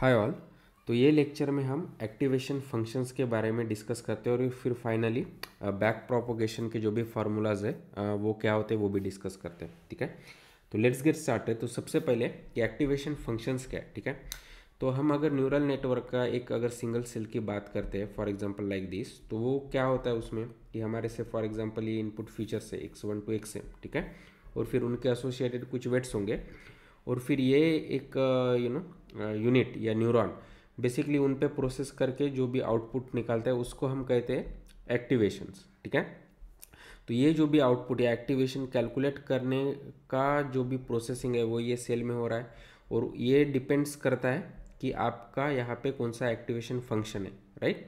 Hi all. तो ये lecture में हम एक्टिवेशन फंक्शंस के बारे में डिस्कस करते हैं और फिर फाइनली बैक प्रोपोगेशन के जो भी फार्मूलाज है वो क्या होते हैं वो भी डिस्कस करते हैं। ठीक है, तो लेट्स गेट स्टार्टेड। तो सबसे पहले कि एक्टिवेशन फंक्शंस क्या है। ठीक है, तो हम अगर न्यूरल नेटवर्क का एक अगर सिंगल सेल की बात करते हैं फॉर एग्जांपल लाइक दिस, तो वो क्या होता है उसमें कि हमारे से फॉर एग्जांपल ये इनपुट फीचर्स है x1 टू xm। ठीक है, और फिर उनके एसोसिएटेड कुछ वेट्स होंगे और फिर ये एक यूनिट या न्यूरॉन बेसिकली उन पे प्रोसेस करके जो भी आउटपुट निकालता है उसको हम कहते हैं एक्टिवेशंस। ठीक है, तो ये जो भी आउटपुट या एक्टिवेशन कैलकुलेट करने का जो भी प्रोसेसिंग है वो ये सेल में हो रहा है और ये डिपेंड्स करता है कि आपका यहाँ पे कौन सा एक्टिवेशन फंक्शन है। राइट,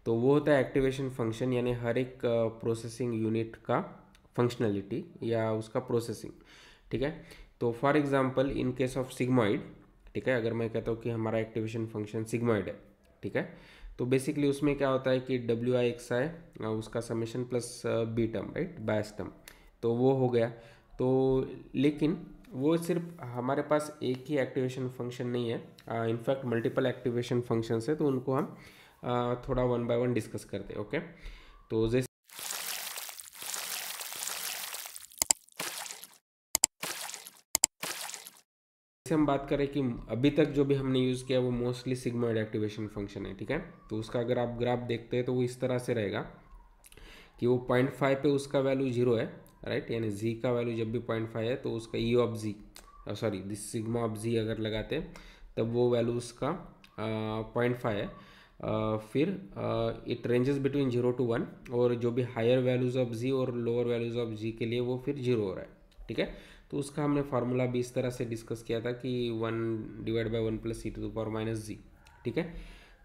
तो वो होता है एक्टिवेशन फंक्शन, यानी हर एक प्रोसेसिंग यूनिट का फंक्शनलिटी या उसका प्रोसेसिंग। ठीक है, तो for example in case of sigmoid, ठीक है, अगर मैं कहता हूँ कि हमारा एक्टिवेशन फंक्शन सिग्मॉइड है, ठीक है, तो बेसिकली उसमें क्या होता है कि डब्ल्यू आई एक्स आई उसका summation plus B term, right, bias term, तो वो हो गया। तो लेकिन वो सिर्फ हमारे पास एक ही एक्टिवेशन फंक्शन नहीं है, इनफैक्ट मल्टीपल एक्टिवेशन फंक्शंस है, तो उनको हम थोड़ा वन बाय वन डिस्कस करते हैं। ओके, तो जैसे हम बात करें कि अभी तक जो भी हमने यूज़ किया वो मोस्टली सिग्मॉइड एक्टिवेशन फंक्शन है। ठीक है, तो उसका अगर आप ग्राफ देखते हैं तो वो इस तरह से रहेगा कि वो 0.5 पे उसका वैल्यू जीरो है, राइट, यानी जी का वैल्यू जब भी 0.5 है तो उसका E of G, sorry this sigma of G अगर लगाते हैं तब वो वैल्यू उसका 0.5 है। फिर इट रेंजेस बिटवीन 0 to 1 और जो भी हायर वैल्यूज़ ऑफ जी और लोअर वैल्यूज़ ऑफ जी के लिए वो फिर जीरो हो रहा है। ठीक है, तो उसका हमने फार्मूला भी इस तरह से डिस्कस किया था कि 1/1 + e⁻⁻g। ठीक है,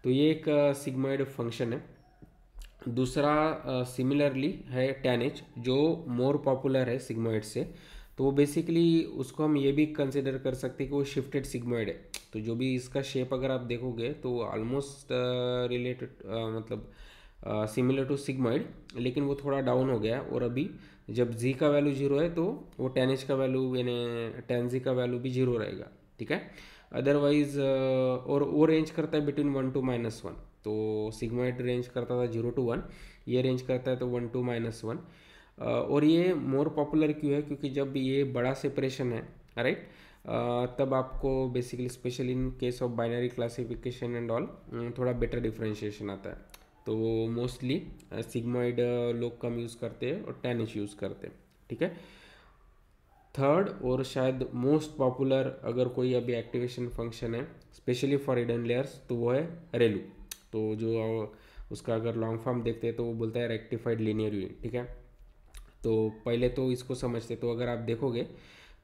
तो ये एक सिग्मॉइड फंक्शन है। दूसरा सिमिलरली है tan h जो मोर पॉपुलर है सिग्मॉइड से, तो वो बेसिकली उसको हम ये भी कंसिडर कर सकते हैं कि वो शिफ्टेड सिग्मॉइड है। तो जो भी इसका शेप अगर आप देखोगे तो ऑलमोस्ट रिलेटेड मतलब सिमिलर टू सिग्मॉइड, लेकिन वो थोड़ा डाउन हो गया और अभी जब z का वैल्यू जीरो है तो वो tan h का वैल्यू यानी tan z का वैल्यू भी जीरो रहेगा। ठीक है, अदरवाइज और वो रेंज करता है बिटवीन 1 to -1। तो सिग्मॉइड रेंज करता था 0 to 1, ये रेंज करता है तो 1 to -1। और ये मोर पॉपुलर क्यों है, क्योंकि जब ये बड़ा सेपरेशन है, राइट, तब आपको basically specially in case of binary classification and all थोड़ा बेटर डिफ्रेंशिएशन आता है। तो मोस्टली सिग्मॉइड लोग कम यूज़ करते हैं और tan h यूज़ करते हैं। ठीक है, थर्ड और शायद मोस्ट पॉपुलर अगर कोई अभी एक्टिवेशन फंक्शन है स्पेशली फॉर हिडन लेयर्स तो वो है रेलू। तो जो उसका अगर लॉन्ग फॉर्म देखते हैं तो वो बोलता है रेक्टिफाइड लीनियर यूनिट। ठीक है, तो पहले तो इसको समझते, तो अगर आप देखोगे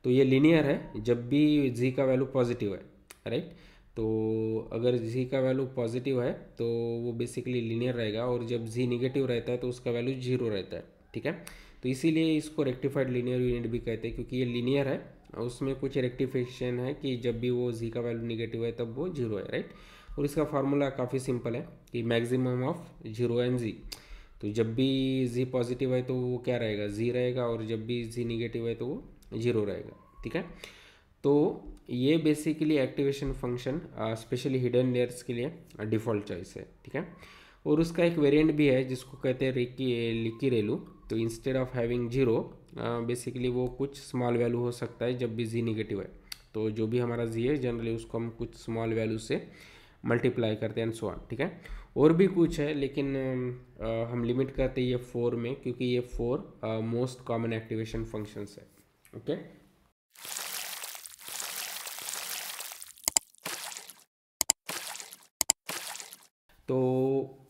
तो ये लीनियर है जब भी जी का वैल्यू पॉजिटिव है, राइट। तो अगर जी का वैल्यू पॉजिटिव है तो वो बेसिकली लीनियर रहेगा और जब जी निगेटिव रहता है तो उसका वैल्यू जीरो रहता है। ठीक है, तो इसीलिए इसको रेक्टिफाइड लीनियर यूनिट भी कहते हैं, क्योंकि ये लीनियर है, उसमें कुछ रेक्टिफिकेशन है कि जब भी वो जी का वैल्यू निगेटिव है तब वो जीरो है, राइट। और इसका फार्मूला काफ़ी सिंपल है कि मैक्सिमम ऑफ जीरो एंड जी, तो जब भी जी पॉजिटिव है तो वो क्या रहेगा, जी रहेगा, और जब भी जी निगेटिव है तो वो जीरो रहेगा। ठीक है, तो ये basically activation function specially hidden layers के लिए डिफ़ॉल्ट चॉइस है। ठीक है, और उसका एक वेरिएंट भी है जिसको कहते हैं लिकी रेलू। तो instead of having zero basically वो कुछ स्मॉल वैल्यू हो सकता है जब भी जी निगेटिव है, तो जो भी हमारा जी है जनरली उसको हम कुछ स्मॉल वैल्यू से मल्टीप्लाई करते हैं एंड सो ऑन। ठीक है, और भी कुछ है लेकिन हम लिमिट करते हैं ये 4 में, क्योंकि ये 4 मोस्ट कॉमन एक्टिवेशन फंक्शंस है। ओके, तो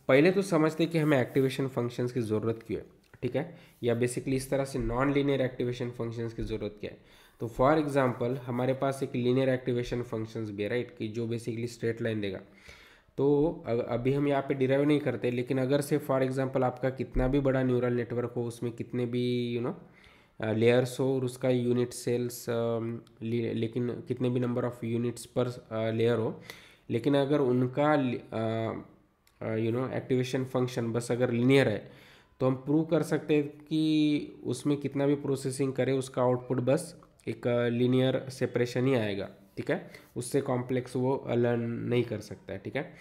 पहले तो समझते हैं कि हमें एक्टिवेशन फंक्शंस की ज़रूरत क्यों है। ठीक है, या बेसिकली इस तरह से नॉन लीनियर एक्टिवेशन फंक्शंस की ज़रूरत क्या है। तो फॉर एग्जांपल हमारे पास एक लीनियर एक्टिवेशन फंक्शंस भी है, राइट, कि जो बेसिकली स्ट्रेट लाइन देगा। तो अभी हम यहाँ पे डिराइव नहीं करते, लेकिन अगर से फॉर एग्जांपल आपका कितना भी बड़ा न्यूरल नेटवर्क हो, उसमें कितने भी लेयर्स हो और उसका यूनिट सेल्स लेकिन कितने भी नंबर ऑफ यूनिट्स पर लेयर हो, लेकिन अगर उनका एक्टिवेशन फंक्शन बस अगर लीनियर है तो हम प्रूव कर सकते हैं कि उसमें कितना भी प्रोसेसिंग करे उसका आउटपुट बस एक लीनियर सेपरेशन ही आएगा। ठीक है, उससे कॉम्प्लेक्स वो लर्न नहीं कर सकता है, ठीक है।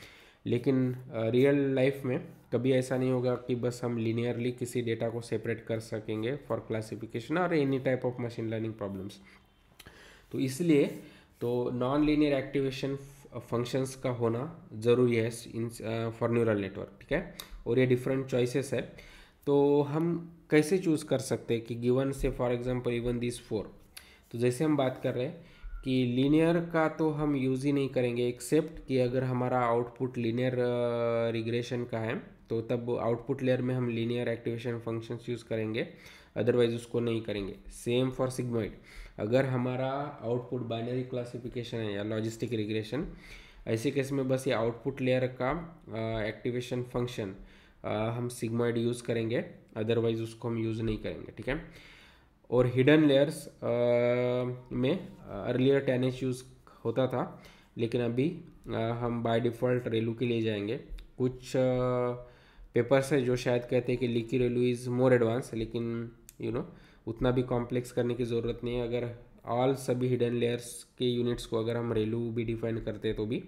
लेकिन रियल लाइफ में कभी ऐसा नहीं होगा कि बस हम लीनियरली किसी डेटा को सेपरेट कर सकेंगे फॉर क्लासिफिकेशन और any type of machine learning problems. तो इसलिए तो नॉन लीनियर एक्टिवेशन फंक्शंस का होना ज़रूरी है इन फॉर न्यूरल नेटवर्क, ठीक है। और ये डिफरेंट चॉइसेस है, तो हम कैसे चूज़ कर सकते हैं कि गिवन से फॉर एग्जांपल इवन दिस 4। तो जैसे हम बात कर रहे हैं कि लीनियर का तो हम यूज़ ही नहीं करेंगे एक्सेप्ट कि अगर हमारा आउटपुट लीनियर रिग्रेशन का है तो तब आउटपुट लेयर में हम लीनियर एक्टिवेशन फंक्शंस यूज़ करेंगे, अदरवाइज उसको नहीं करेंगे। सेम फॉर सिग्मॉइड, अगर हमारा आउटपुट बाइनरी क्लासिफिकेशन है या लॉजिस्टिक रिग्रेशन, ऐसे केस में बस ये आउटपुट लेयर का एक्टिवेशन फंक्शन हम सिग्मॉइड यूज़ करेंगे, अदरवाइज उसको हम यूज़ नहीं करेंगे, ठीक है। और हिडन लेयर्स में अर्लियर 10H यूज़ होता था, लेकिन अभी हम बाय डिफ़ॉल्ट रेलू के लिए जाएंगे। कुछ पेपर्स है जो शायद कहते हैं कि leaky Relu is more advance, लेकिन उतना भी कॉम्प्लेक्स करने की ज़रूरत नहीं है। अगर ऑल सभी हिडन लेयर्स के यूनिट्स को अगर हम रेलू भी डिफाइन करते हैं तो भी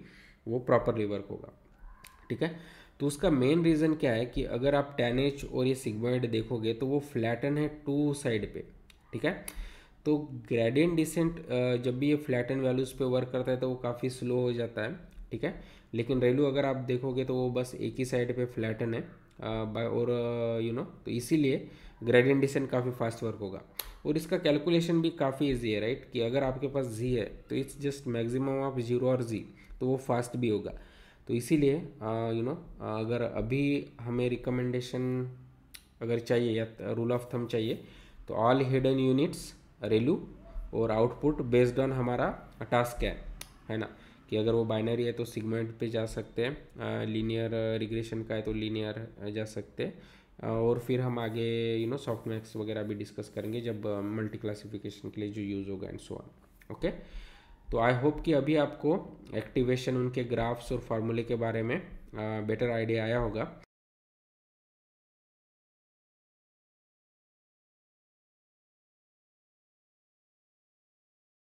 वो प्रॉपरली वर्क होगा, ठीक है। तो उसका मेन रीज़न क्या है कि अगर आप 10H और ये सिग्मॉइड देखोगे तो वो फ्लैटन है टू साइड पे, ठीक है। तो ग्रेडियंट डिसेंट जब भी ये फ्लैटन वैल्यूज़ पे वर्क करता है तो वो काफ़ी स्लो हो जाता है, ठीक है। लेकिन रेलू अगर आप देखोगे तो वो बस एक ही साइड पे फ्लैटन है और तो इसीलिए ग्रेडियंट डिसेंट काफ़ी फास्ट वर्क होगा। और इसका कैलकुलेशन भी काफ़ी इजी है, राइट, कि अगर आपके पास जी है तो इट्स जस्ट मैक्सिमम ऑफ 0 और जी, तो वो फास्ट भी होगा। तो इसीलिए अगर अभी हमें रिकमेंडेशन अगर चाहिए या रूल ऑफ थंब चाहिए तो ऑल हिडन यूनिट्स रेलू और आउटपुट बेस्ड ऑन हमारा टास्क है ना, कि अगर वो बाइनरी है तो सिगमेंट पे जा सकते हैं, लीनियर रिग्रेशन का है तो लीनियर जा सकते हैं। और फिर हम आगे सॉफ्टमैक्स वगैरह भी डिस्कस करेंगे जब मल्टी क्लासिफिकेशन के लिए जो यूज़ होगा एंड सो ऑन, ओके। तो आई होप कि अभी आपको एक्टिवेशन, उनके ग्राफ्स और फार्मूले के बारे में बेटर आइडिया आया होगा।